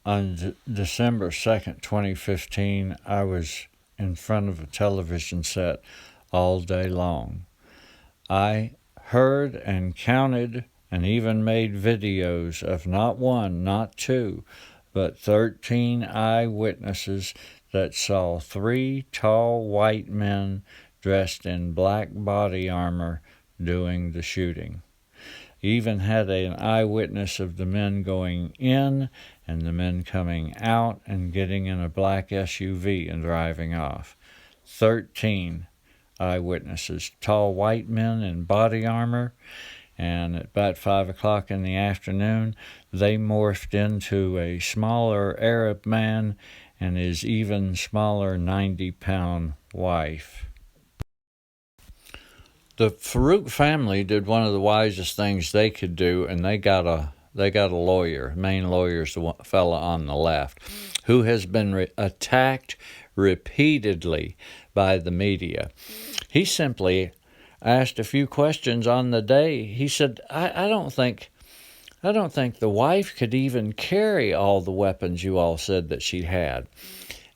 On December 2nd, 2015, I was in front of a television set all day long. I heard and counted and even made videos of not one, not two, but 13 eyewitnesses that saw 3 tall white men dressed in black body armor doing the shooting. Even had an eyewitness of the men going in and the men coming out and getting in a black SUV and driving off. 13 eyewitnesses, tall white men in body armor, and at about 5 o'clock in the afternoon, they morphed into a smaller Arab man and his even smaller 90-pound wife. The Farouk family did one of the wisest things they could do, and they got a lawyer. The main lawyer is the fella on the left, who has been attacked repeatedly by the media. He simply asked a few questions on the day. He said, I don't think the wife could even carry all the weapons you all said that she had.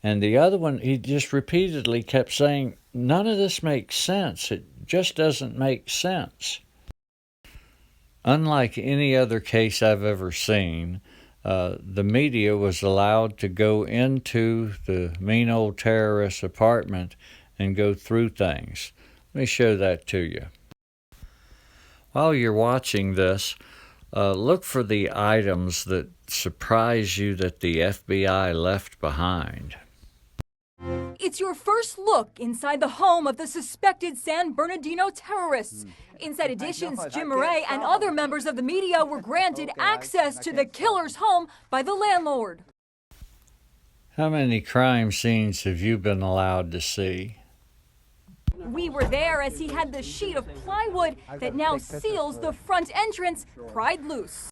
And the other one, he just repeatedly kept saying, none of this makes sense. It just doesn't make sense. Unlike any other case I've ever seen, the media was allowed to go into the mean old terrorist's apartment and go through things. Let me show that to you. While you're watching this, look for the items that surprise you that the FBI left behind. It's your first look inside the home of the suspected San Bernardino terrorists. Inside Edition's Jim Murray and other members of the media were granted access to the killer's home by the landlord. How many crime scenes have you been allowed to see? We were there as he had the sheet of plywood that now seals the front entrance pried loose.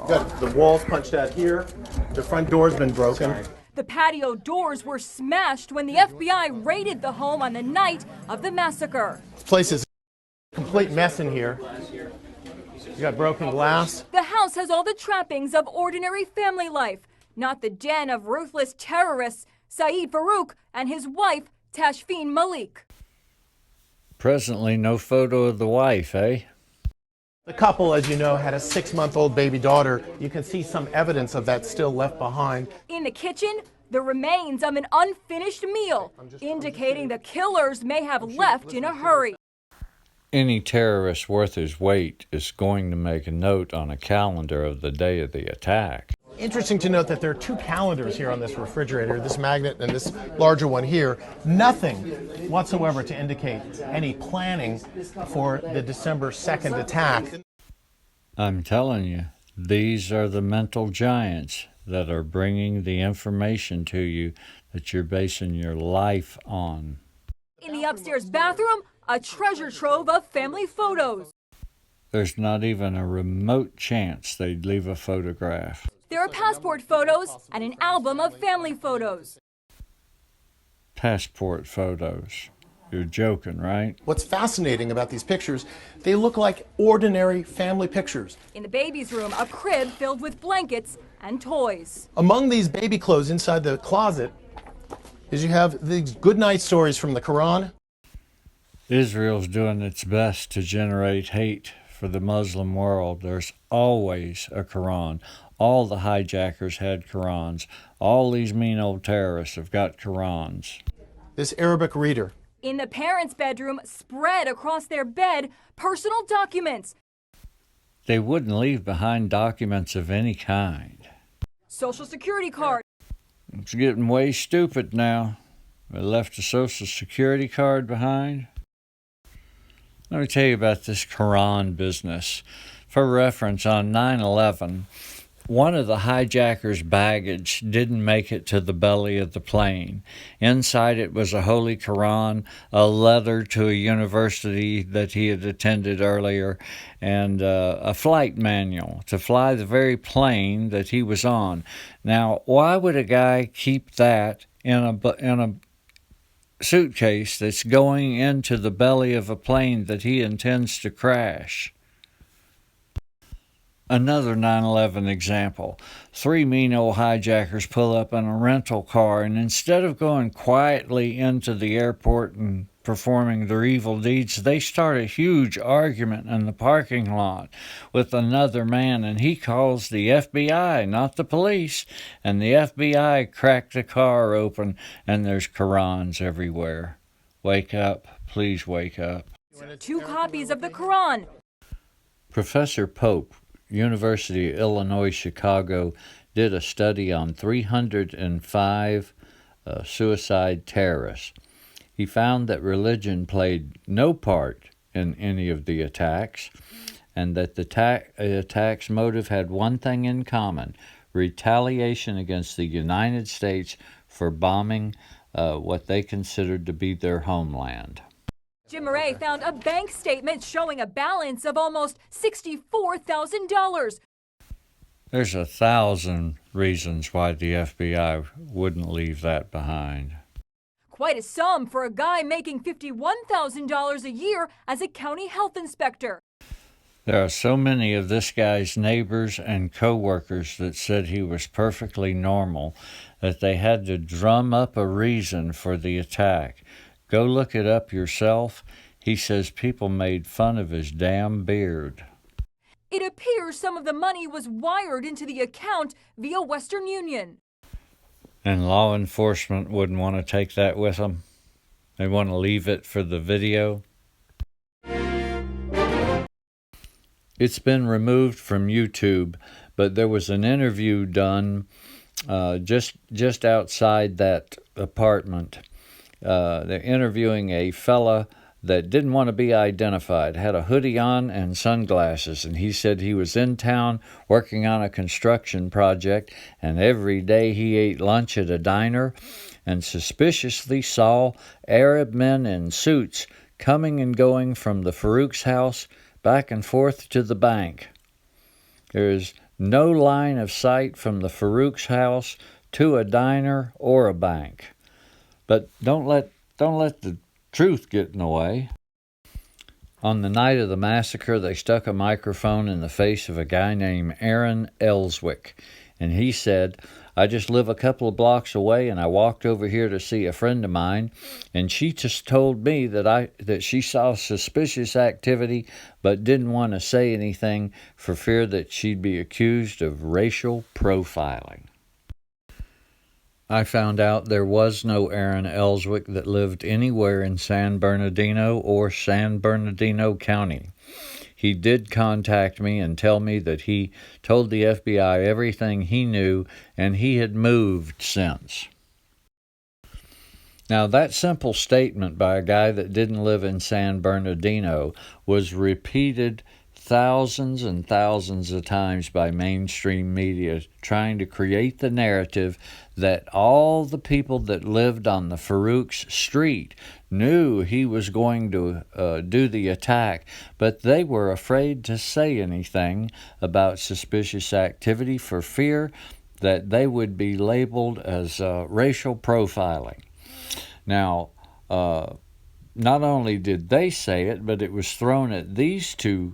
Got the walls punched out here. The front door's been broken. The patio doors were smashed when the FBI raided the home on the night of the massacre. This place is a complete mess in here. You got broken glass. The house has all the trappings of ordinary family life, not the den of ruthless terrorists, Saeed Farouk and his wife, Tashfeen Malik. Presently, no photo of the wife, eh? The couple, as you know, had a 6-month-old baby daughter. You can see some evidence of that still left behind. In the kitchen, the remains of an unfinished meal, indicating the killers may have left in a hurry. Any terrorist worth his weight is going to make a note on a calendar of the day of the attack. Interesting to note that there are 2 calendars here on this refrigerator, this magnet and this larger one here. Nothing whatsoever to indicate any planning for the December 2nd attack. I'm telling you, these are the mental giants that are bringing the information to you that you're basing your life on. In the upstairs bathroom, a treasure trove of family photos. There's not even a remote chance they'd leave a photograph. There are passport photos and an album of family photos. Passport photos. You're joking, right? What's fascinating about these pictures, they look like ordinary family pictures. In the baby's room, a crib filled with blankets and toys. Among these baby clothes inside the closet is you have these goodnight stories from the Quran. Israel's doing its best to generate hate for the Muslim world. There's always a Quran. All the hijackers had Qurans. All these mean old terrorists have got Qurans. This Arabic reader. In the parents' bedroom, spread across their bed, personal documents. They wouldn't leave behind documents of any kind. Social Security card. It's getting way stupid now. They left a Social Security card behind. Let me tell you about this Quran business. For reference, on 9/11, one of the hijackers' baggage didn't make it to the belly of the plane. Inside it was a Holy Quran, a letter to a university that he had attended earlier, and a flight manual to fly the very plane that he was on. Now, why would a guy keep that in a suitcase that's going into the belly of a plane that he intends to crash? Another 9/11 example. Three mean old hijackers pull up in a rental car, and instead of going quietly into the airport and performing their evil deeds, they start a huge argument in the parking lot with another man, and he calls the FBI, not the police, and the FBI crack the car open, and there's Qurans everywhere. Wake up, please wake up. 2 copies of the Quran. Professor Pope, University of Illinois, Chicago, did a study on 305 suicide terrorists. He found that religion played no part in any of the attacks, and that the attack's motive had one thing in common: retaliation against the United States for bombing what they considered to be their homeland. Jim Murray found a bank statement showing a balance of almost $64,000. There's 1,000 reasons why the FBI wouldn't leave that behind. Quite a sum for a guy making $51,000 a year as a county health inspector. There are so many of this guy's neighbors and co-workers that said he was perfectly normal that they had to drum up a reason for the attack. Go look it up yourself. He says people made fun of his damn beard. It appears some of the money was wired into the account via Western Union. And law enforcement wouldn't want to take that with them. They want to leave it for the video. It's been removed from YouTube, but there was an interview done just outside that apartment. They're interviewing a fella that didn't want to be identified, had a hoodie on and sunglasses, and he said he was in town working on a construction project, and every day he ate lunch at a diner and suspiciously saw Arab men in suits coming and going from the Farouk's house back and forth to the bank. There is no line of sight from the Farouk's house to a diner or a bank. But don't let the truth get in the way. On the night of the massacre, they stuck a microphone in the face of a guy named Aaron Ellswick, and he said, "I just live a couple of blocks away, and I walked over here to see a friend of mine, and she just told me that she saw suspicious activity, but didn't want to say anything for fear that she'd be accused of racial profiling." I found out there was no Aaron Ellswick that lived anywhere in San Bernardino or San Bernardino County. He did contact me and tell me that he told the FBI everything he knew, and he had moved since. Now, that simple statement by a guy that didn't live in San Bernardino was repeated thousands and thousands of times by mainstream media, trying to create the narrative that all the people that lived on the Farouk's street knew he was going to do the attack, but they were afraid to say anything about suspicious activity for fear that they would be labeled as racial profiling. Now, not only did they say it, but it was thrown at these two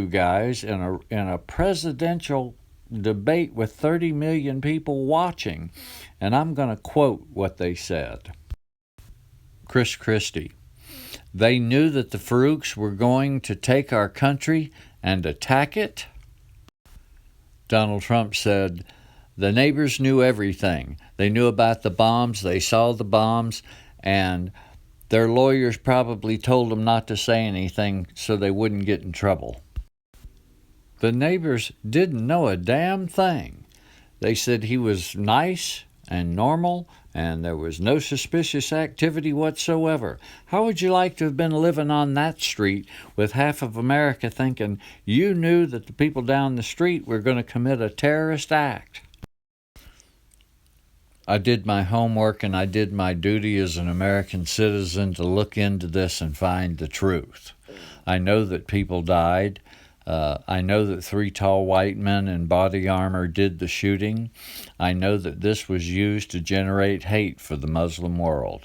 guys in a presidential debate with 30 million people watching. And I'm going to quote what they said. Chris Christie: "They knew that the Farouks were going to take our country and attack it." Donald Trump said, "The neighbors knew everything. They knew about the bombs, they saw the bombs, and their lawyers probably told them not to say anything so they wouldn't get in trouble." The neighbors didn't know a damn thing. They said he was nice and normal, and there was no suspicious activity whatsoever. How would you like to have been living on that street with half of America thinking you knew that the people down the street were going to commit a terrorist act? I did my homework, and I did my duty as an American citizen to look into this and find the truth. I know that people died. I know that 3 tall white men in body armor did the shooting. I know that this was used to generate hate for the Muslim world.